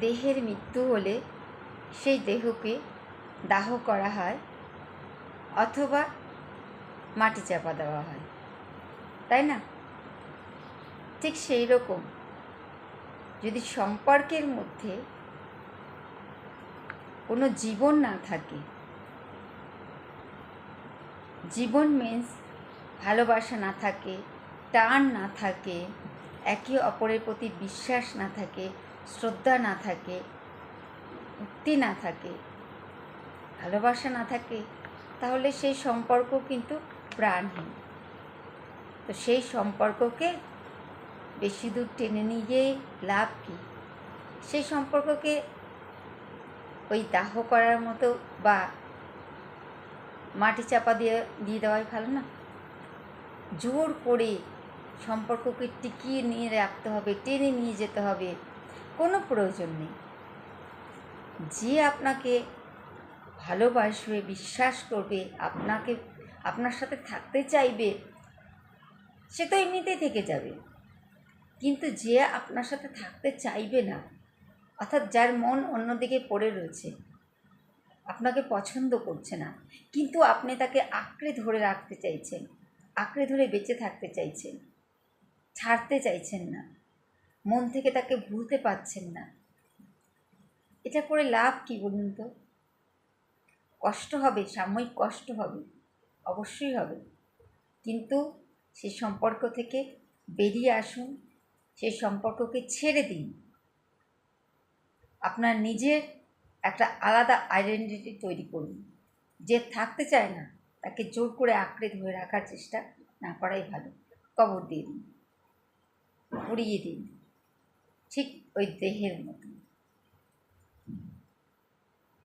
দেহের মৃত্যু হলে সেই দেহকে দাহ করা হয় অথবা মাটি চাপা দেওয়া হয়, তাই না? ঠিক সেই রকম যদি সম্পর্কের মধ্যে কোনো জীবন না থাকে, জীবন মিন্স ভালোবাসা না থাকে, টান না থাকে, একে অপরের প্রতি বিশ্বাস না থাকে, শ্রদ্ধা না থাকে, ভক্তি না থাকে, ভালোবাসা না থাকে, তাহলে সেই সম্পর্ক কিন্তু প্রাণহীন। তো সেই সম্পর্ককে বেশি দূর টেনে নিয়ে গিয়ে লাভ কী? সেই সম্পর্ককে ওই দাহ করার মতো বা মাটি চাপা দিয়ে দেওয়াই ভালো না। জোর করে সম্পর্ককে টিকিয়ে নিয়ে রাখতে হবে, টেনে নিয়ে যেতে হবে, কোনো প্রয়োজন নেই। যে আপনাকে ভালোবাসবে, বিশ্বাস করবে, আপনার সাথে থাকতে চাইবে, সে তো এমনিতেই থেকে যাবে। কিন্তু যে আপনার সাথে থাকতে চাইবে না, অর্থাৎ যার মন অন্যদিকে পড়ে রয়েছে, আপনাকে পছন্দ করছে না, কিন্তু আপনি তাকে আঁকড়ে ধরে রাখতে চাইছেন, আঁকড়ে ধরে বেঁচে থাকতে চাইছেন, ছাড়তে চাইছেন না, মন থেকে তাকে ভুলতে পারছেন না, এটা করে লাভ কী বলুন তো? কষ্ট হবে, সাময়িক কষ্ট হবে, অবশ্যই হবে, কিন্তু সেই সম্পর্ক থেকে বেরিয়ে আসুন, সেই সম্পর্ককে ছেড়ে দিন। আপনার নিজের একটা আলাদা আইডেন্টিটি তৈরি করুন। যে থাকতে চায় না তাকে জোর করে আঁকড়ে ধরে রাখার চেষ্টা না করাই ভালো। কবর দিয়ে দিন, পুড়িয়ে দিন, ঠিক ওই দেহের মতো।